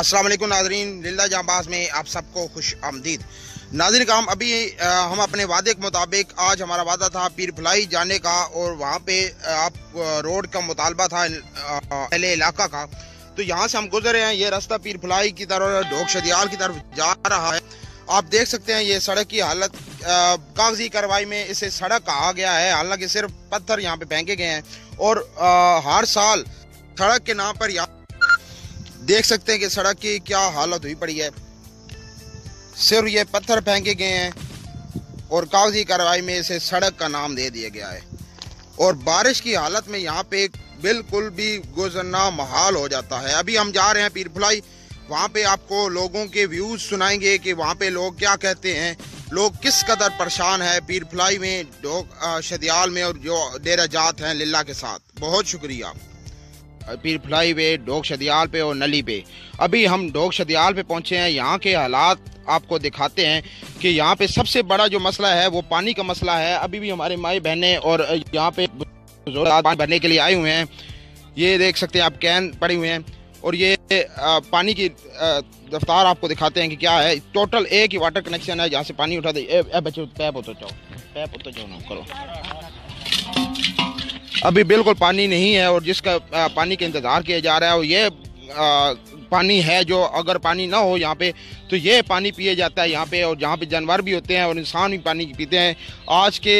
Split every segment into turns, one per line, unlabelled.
अस्सलाम वालेकुम नाज़रीन, लिल्ला जांबाज में आप सबको खुश आमदीद। नाज़रीन काम अभी हम अपने वादे के मुताबिक आज हमारा वादा था पीर फलाई जाने का, और वहाँ पे आप रोड का मुतालबा था पहले इलाका का, तो यहाँ से हम गुजरे हैं। ये रास्ता पीर फलाई की तरफ ढोक शदियाल की तरफ जा रहा है। आप देख सकते हैं ये सड़क की हालत कागजी कार्रवाई में इसे सड़क कहा गया है, हालांकि सिर्फ पत्थर यहाँ पे फेंके गए हैं। और हर साल सड़क के नाम पर यहाँ देख सकते हैं कि सड़क की क्या हालत हुई पड़ी है, सिर्फ ये पत्थर फेंके गए हैं और कागजी कार्रवाई में इसे सड़क का नाम दे दिया गया है। और बारिश की हालत में यहाँ पे बिल्कुल भी गुजरना महाल हो जाता है। अभी हम जा रहे हैं पीर फलाई, वहाँ पे आपको लोगों के व्यूज सुनाएंगे कि वहाँ पे लोग क्या कहते हैं, लोग किस कदर परेशान है पीर फलाई में, शदियाल में, और जो डेरा जात हैं लिल्ला के साथ। बहुत शुक्रिया। पीर फलाई पे, ढोक शदियाल पे और नली पे। अभी हम ढोक शदियाल पे पहुंचे हैं। यहाँ के हालात आपको दिखाते हैं कि यहाँ पे सबसे बड़ा जो मसला है वो पानी का मसला है। अभी भी हमारे माई बहनें और यहाँ पे पानी भरने के लिए आए हुए हैं। ये देख सकते हैं आप, कैन पड़े हुए हैं, और ये पानी की रफ्तार आपको दिखाते हैं कि क्या है। टोटल एक ही वाटर कनेक्शन है जहाँ से पानी उठा दे। बच्चों पैप होता जाओ ना करो। अभी बिल्कुल पानी नहीं है, और जिसका पानी का इंतज़ार किया जा रहा है, और ये पानी है जो अगर पानी ना हो यहाँ पे तो ये पानी पिया जाता है यहाँ पे, और जहाँ पे जानवर भी होते हैं और इंसान भी पानी पीते हैं। आज के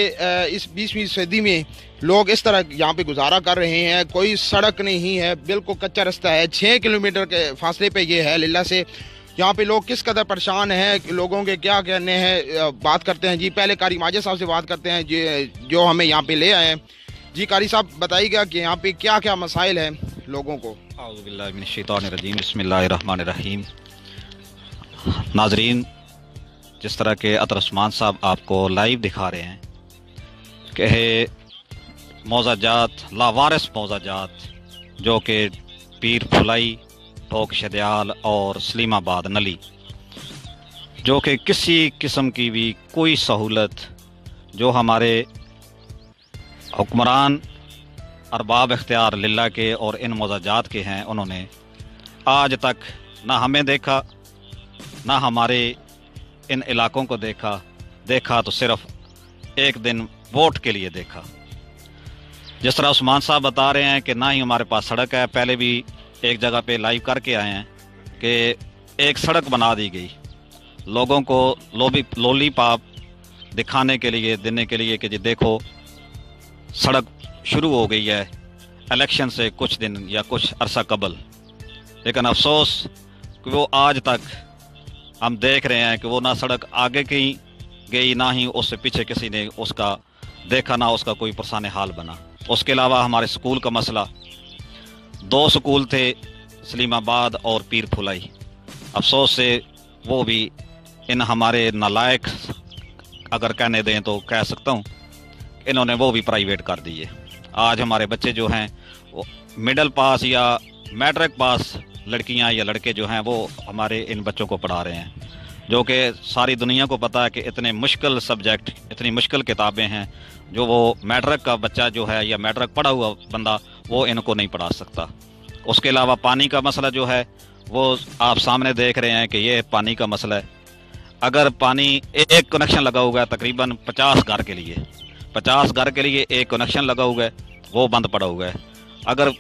इस 20वीं सदी में लोग इस तरह यहाँ पे गुजारा कर रहे हैं। कोई सड़क नहीं है, बिल्कुल कच्चा रास्ता है। 6 किलोमीटर के फासले पे ये है लिल्ला से। यहाँ पे लोग किस कदर परेशान हैं, लोगों के क्या कहने हैं, बात करते हैं जी। पहले कारी माजिद साहब से बात करते हैं जी, जो हमें यहाँ पे ले आए हैं। जी कारी साहब बताइएगा कि यहाँ पे क्या क्या मसाइल हैं लोगों को।
औज़ुबिल्लाहि मिनश्शैतानिर्रजीम, बिस्मिल्लाहिर्रहमानिर्रहीम। नाजरीन, जिस तरह के अतर उस्मान साहब आपको लाइव दिखा रहे हैं कि मौज़ाजात, लावारिस मौज़ाजात जो कि पीर फलाई, ढोक शदियाल और सलीमाबाद नली, जो कि किसी किस्म की भी कोई सहूलत जो हमारे हुक्मरान अरबाब इख्तियार लिल्ला के और इन मौज़ाजात के हैं, उन्होंने आज तक ना हमें देखा, ना हमारे इन इलाकों को देखा तो सिर्फ एक दिन वोट के लिए देखा। जिस तरह उस्मान साहब बता रहे हैं कि ना ही हमारे पास सड़क है। पहले भी एक जगह पे लाइव करके आए हैं कि एक सड़क बना दी गई लोगों को लॉलीपॉप दिखाने के लिए, देने के लिए कि जी देखो सड़क शुरू हो गई है इलेक्शन से कुछ दिन या कुछ अरसा कबल। लेकिन अफसोस कि वो आज तक हम देख रहे हैं कि वो ना सड़क आगे की गई, ना ही उससे पीछे किसी ने उसका देखा, ना उसका कोई पुरसाने हाल बना। उसके अलावा हमारे स्कूल का मसला, 2 स्कूल थे, सलीमाबाद और पीर फलाई। अफसोस से वो भी इन हमारे नालायक, अगर कहने दें तो कह सकता हूँ, इन्होंने वो भी प्राइवेट कर दिए। आज हमारे बच्चे जो हैं वो मिडिल पास या मैट्रिक पास लड़कियां या लड़के जो हैं वो हमारे इन बच्चों को पढ़ा रहे हैं, जो कि सारी दुनिया को पता है कि इतने मुश्किल सब्जेक्ट, इतनी मुश्किल किताबें हैं जो वो मैट्रिक का बच्चा जो है या मैट्रिक पढ़ा हुआ बंदा वो इनको नहीं पढ़ा सकता। उसके अलावा पानी का मसला जो है वो आप सामने देख रहे हैं कि ये पानी का मसला है। अगर पानी एक कनेक्शन लगा हुआ है तकरीबन 50 घर के लिए, 50 घर के लिए एक कनेक्शन लगा हुआ है, वो बंद पड़ा हुआ है। अगर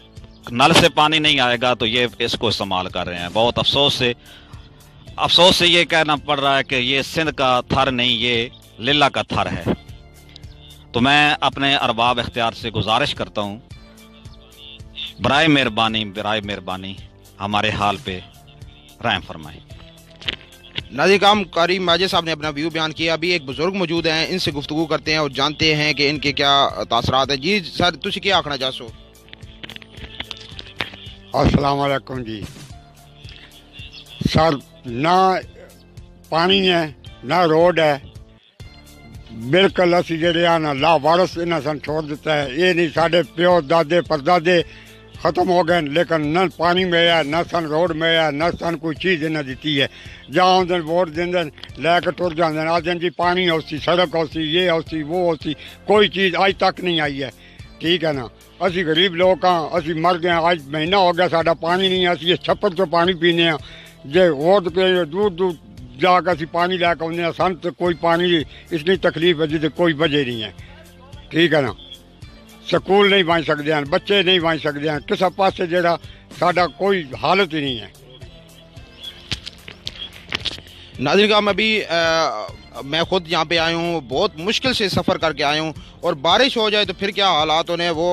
नल से पानी नहीं आएगा तो ये इसको इस्तेमाल कर रहे हैं। बहुत अफसोस से ये कहना पड़ रहा है कि ये सिंध का थर नहीं, ये लिल्ला का थर है। तो मैं अपने अरबाब इख्तियार से गुजारिश करता हूँ, बराए मेहरबानी हमारे हाल पे रहम फरमाएं।
नाज़रीन काम कारी माजिद साहब ने अपना व्यू बयान किया। अभी एक बुजुर्ग मौजूद हैं, इनसे गुफ्तगू करते हैं और जानते हैं कि इनके क्या तासरात हैं। जी सर, तुसी क्या आखना चाहते हो?
अस्सलाम वालेकुम जी सर, ना पानी है ना रोड है, बिल्कुल असी जेह्ड़े ना लावारस इन्हें सन छोड़ दिता है। ये नहीं साढ़े प्यो दादे परदादे ख़त्म हो गए, लेकिन न पानी मिला, न सन रोड मिला, न सन कोई चीज़ इन्हें दी है। जहाँ आते वोट देंगे लैके टुर जाते हैं, आते जी पानी होसी, सड़क होसी, ये होसी, वो होसी, कोई चीज़ अज तक नहीं आई है। ठीक है ना, असी गरीब लोग हाँ, असी मर गए। अज महीना हो गया साडा पानी नहीं है, असी इस छप्पर चो पानी पीने। ਜੇ ਹੋਰ ਕੇ ਦੂਰ ਦੂਰ ਜਾ ਕੇ ਅਸੀਂ ਪਾਣੀ ਲੈ ਕੇ ਆਉਂਦੇ ਹਾਂ, ਸਾਨੂੰ ਤਾਂ ਕੋਈ ਪਾਣੀ ਦੀ ਇਤਨੀ ਤਕਲੀਫ ਹੈ ਜਿਹਦੀ ਕੋਈ ਵਜ੍ਹਾ ਨਹੀਂ ਹੈ। ਠੀਕ ਹੈ ਨਾ, ਸਕੂਲ ਨਹੀਂ ਬਣ ਸਕਦੇ ਹਨ, ਬੱਚੇ ਨਹੀਂ ਬਣ ਸਕਦੇ ਹਨ, ਕਿਸੇ ਪਾਸੇ ਜਿਹੜਾ ਸਾਡਾ कोई हालत ही नहीं है।
नाज़रीन का मैं खुद यहाँ पे आया हूँ, बहुत मुश्किल से सफ़र करके आया हूँ, और बारिश हो जाए तो फिर क्या हालात होने वो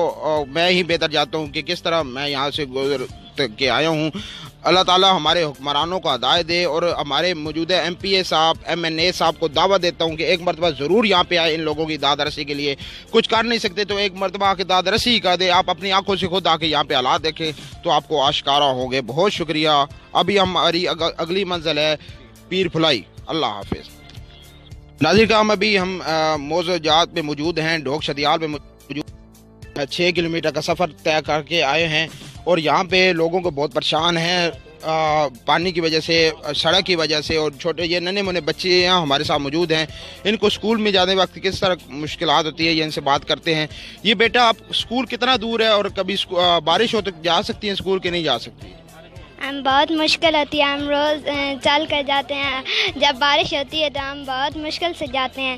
मैं ही बेहतर जानता हूँ कि किस तरह मैं यहाँ से गुजर के आया हूँ। अल्लाह ताला हमारे हुक्मरानों को हिदायत दे, और हमारे मौजूदा MPA साहब MNA साहब को दावत देता हूँ कि एक मरतबा ज़रूर यहाँ पे आए इन लोगों की दाद रसी के लिए। कुछ कर नहीं सकते तो एक मरतबा आके दाद रसी ही कर दे, आप अपनी आंखों से खुद आके यहाँ पे हालात देखें तो आपको आश्कारा होंगे। बहुत शुक्रिया। अभी हमारी अगली मंजिल है पीर फुलाई। अल्लाह हाफिज़। नाज़रीन का हम मौजूदात में मौजूद हैं, ढोक शदियाल में मौजूद 6 किलोमीटर का सफ़र तय करके आए हैं, और यहाँ पे लोगों को बहुत परेशान हैं पानी की वजह से, सड़क की वजह से, और छोटे ये नन्हे मुन्ने बच्चे यहाँ हमारे साथ मौजूद हैं। इनको स्कूल में जाने वक्त किस तरह मुश्किलात होती है ये इनसे बात करते हैं। ये बेटा आप स्कूल कितना दूर है, और कभी बारिश हो तो जा सकती हैं स्कूल के नहीं जा सकती?
हम बहुत मुश्किल होती है, हम रोज़ चल कर जाते हैं, जब बारिश होती है तो हम बहुत मुश्किल से जाते हैं।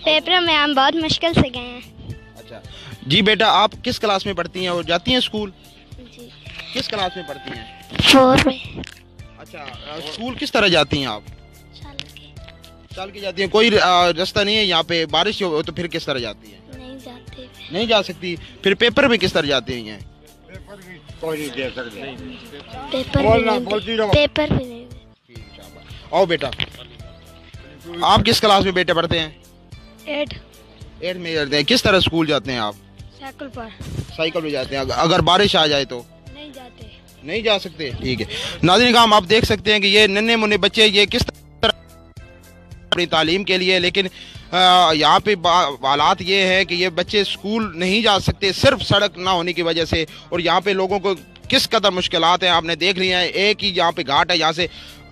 पेपर में हम बहुत मुश्किल से गए हैं।
अच्छा जी बेटा, आप किस क्लास में पढ़ती हैं और जाती हैं स्कूल?
जी
किस क्लास में पढ़ती हैं?
4 में।
अच्छा, स्कूल किस तरह जाती हैं आप? चल के जाती हैं? कोई रास्ता नहीं है यहाँ पे? बारिश हो तो फिर किस तरह जाती हैं?
नहीं जाते।
नहीं जा सकती। फिर पेपर में किस तरह जाती हैं?
पेपर भी कोई नहीं दे सकते।
पेपर भी नहीं।
आओ बेटा, आप किस क्लास में बेटे पढ़ते हैं?
8
में जाते हैं। किस तरह स्कूल जाते हैं आप?
साइकिल पर।
साइकिल में जाते हैं। अगर बारिश आ जाए तो
नहीं जाते।
नहीं जा सकते। ठीक है नाज़रीन का आप देख सकते हैं कि ये नन्हे मुन्ने बच्चे ये किस तरह अपनी तालीम के लिए, लेकिन यहाँ पे हालात ये है कि ये बच्चे स्कूल नहीं जा सकते सिर्फ सड़क ना होने की वजह से। और यहाँ पे लोगों को किस कदर मुश्किलात हैं आपने देख लिया है। एक ही यहाँ पे घाट है, यहाँ से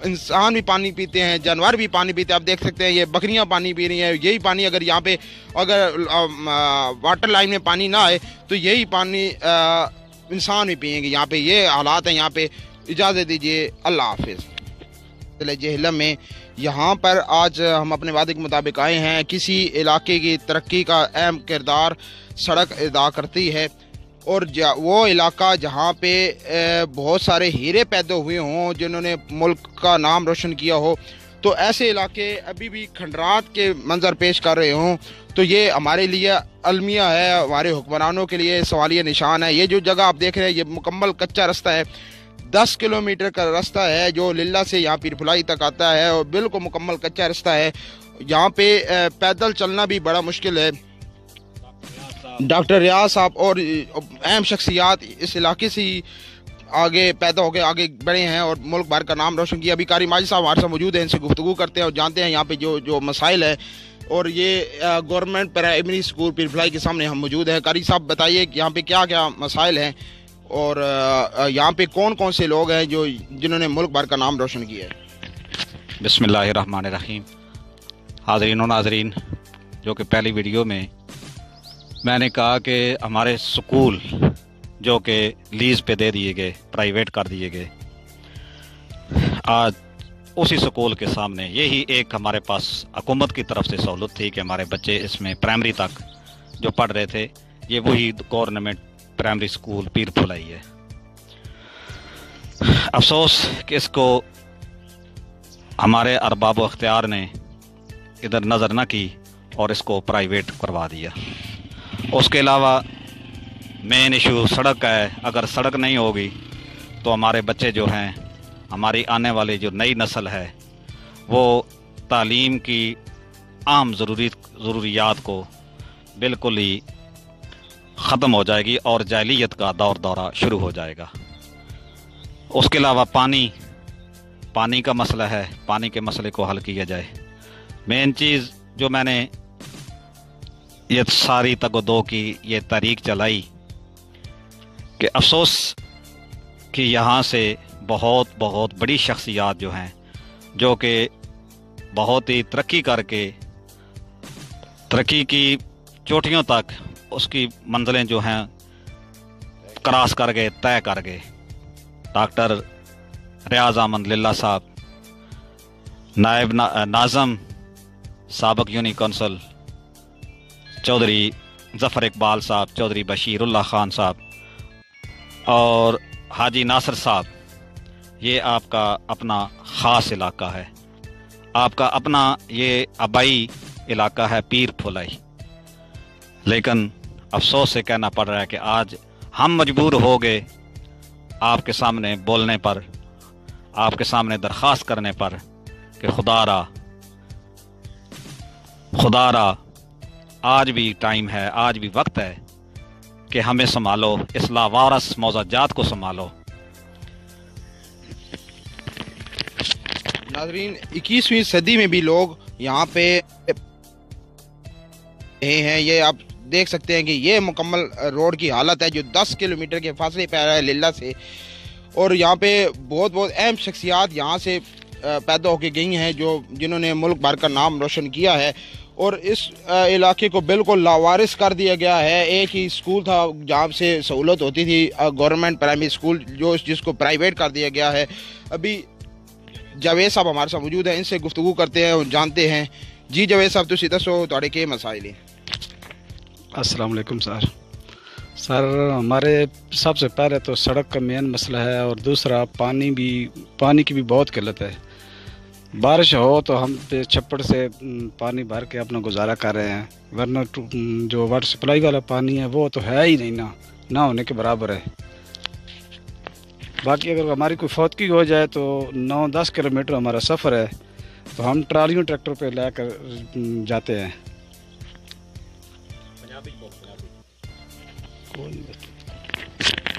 इंसान भी पानी पीते हैं, जानवर भी पानी पीते हैं। आप देख सकते हैं ये बकरियां पानी पी रही हैं। यही पानी अगर यहाँ पे वाटर लाइन में पानी ना आए तो यही पानी इंसान भी पिएंगे। यहाँ पे ये हालात हैं। यहाँ पे इजाज़त दीजिए। अल्लाह हाफिज़। जहलम में यहाँ पर आज हम अपने वादे के मुताबिक आए हैं। किसी इलाके की तरक्की का अहम किरदार सड़क अदा करती है, और वो इलाका जहाँ पे बहुत सारे हीरे पैदा हुए हों जिन्होंने मुल्क का नाम रोशन किया हो, तो ऐसे इलाके अभी भी खंडरात के मंजर पेश कर रहे हों, तो ये हमारे लिए अलमिया है, हमारे हुक्मरानों के लिए सवालिया निशान है। ये जो जगह आप देख रहे हैं ये मुकम्मल कच्चा रास्ता है, 10 किलोमीटर का रास्ता है जो लिल्ला से यहाँ पीर फुलाई तक आता है, और बिल्कुल मुकम्मल कच्चा रास्ता है। यहाँ पे पैदल चलना भी बड़ा मुश्किल है। डॉक्टर रियाज साहब और अहम शख्सियात इस इलाके से ही आगे पैदा होकर आगे बढ़े हैं और मुल्क भर का नाम रोशन किया। अभी कारी माजिद साहब हमारे साथ मौजूद हैं, इनसे गुफ्तगू करते हैं और जानते हैं यहाँ पे जो मसाइल है। और ये गवर्नमेंट प्राइमरी स्कूल पीर फुलाई के सामने हम मौजूद हैं। कारी साहब बताइए कि यहाँ पे क्या क्या मसाइल हैं, और यहाँ पे कौन कौन से लोग हैं जिन्होंने मुल्क भर का नाम रोशन किया है?
बिस्मिल्लाहिर्रहमानिर्रहीम। हाज़रीन और नाज़रीन, जो कि पहली वीडियो में मैंने कहा कि हमारे स्कूल जो कि लीज़ पे दे दिए गए, प्राइवेट कर दिए गए, आज उसी स्कूल के सामने यही एक हमारे पास हुकूमत की तरफ से सहूलत थी कि हमारे बच्चे इसमें प्राइमरी तक जो पढ़ रहे थे, ये वही गवर्नमेंट प्राइमरी स्कूल पीर फुलाई है। अफसोस कि इसको हमारे अरबाब अख्तियार ने इधर नज़र न की और इसको प्राइवेट करवा दिया। उसके अलावा मेन इशू सड़क है। अगर सड़क नहीं होगी तो हमारे बच्चे जो हैं, हमारी आने वाली जो नई नस्ल है, वो तालीम की आम ज़रूरियात को बिल्कुल ही ख़त्म हो जाएगी और जाहिलियत का दौरा शुरू हो जाएगा। उसके अलावा पानी का मसला है, पानी के मसले को हल किया जाए। मेन चीज़ जो मैंने ये सारी तगदो की ये तारीख चलाई कि अफसोस कि यहाँ से बहुत बड़ी शख्सियात जो हैं, जो कि बहुत ही तरक्की करके तरक्की की चोटियों तक उसकी मंजिलें जो हैं क्रॉस कर गए, तय कर गए। डॉक्टर रियाज अहमद लिल्ला साहब, नायब नाज़म साबक यूनी कौंसल चौधरी ज़फ़र इकबाल साहब, चौधरी बशीरुल्लाह ख़ान साहब और हाजी नासिर साहब, ये आपका अपना ख़ास इलाका है, आपका अपना ये आबाई इलाका है पीर फुलाई। लेकिन अफसोस से कहना पड़ रहा है कि आज हम मजबूर हो गए आपके सामने बोलने पर, आपके सामने दरख्वास्त करने पर कि खुदारा आज भी टाइम है, आज भी वक्त है कि हमें संभालो, इस लावारस मौज़ाजात को संभालो।
नाज़रीन, 21वीं सदी में भी लोग यहाँ पे हैं। ये आप देख सकते हैं कि ये मुकम्मल रोड की हालत है जो 10 किलोमीटर के फासले पर है लिल्ला से, और यहाँ पे बहुत अहम शख्सियात यहाँ से पैदा होके गई हैं जिन्होंने मुल्क भर का नाम रोशन किया है, और इस इलाके को बिल्कुल लावारिस कर दिया गया है। एक ही स्कूल था जहाँ से सहूलत होती थी, गवर्नमेंट प्राइमरी स्कूल, जिसको प्राइवेट कर दिया गया है। अभी जावेद साहब हमारे साथ मौजूद हैं, इनसे गुफ्तगू करते हैं और जानते हैं। जी जावेद साहब, तुसीं दसो तुहाडे के मसाइल हैं?
अस्सलाम वालेकुम सर, हमारे सबसे पहले तो सड़क का मेन मसला है, और दूसरा पानी की भी बहुत किल्लत है। बारिश हो तो हम पे छप्पड़ से पानी भर के अपना गुजारा कर रहे हैं, वरना जो वाटर सप्लाई वाला पानी है वो तो है ही नहीं, ना होने के बराबर है। बाकी अगर हमारी कोई फौतगी हो जाए तो 9-10 किलोमीटर हमारा सफ़र है, तो हम ट्रालियों ट्रैक्टर पे लेकर जाते हैं।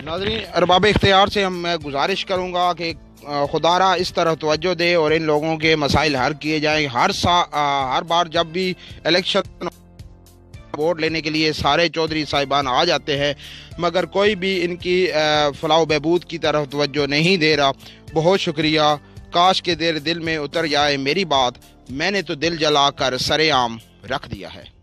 नाज़रीन, अरबाब इख्तियार से मैं गुजारिश करूँगा कि खुदारा इस तरह तवज्जो दे और इन लोगों के मसाइल हल किए जाएँ। हर बार जब भी इलेक्शन वोट लेने के लिए सारे चौधरी साहिबान आ जाते हैं, मगर कोई भी इनकी फलाह बहबूद की तरफ तवज्जो नहीं दे रहा। बहुत शुक्रिया, काश के देर दिल में उतर जाए मेरी बात, मैंने तो दिल जला कर सरेआम रख दिया है।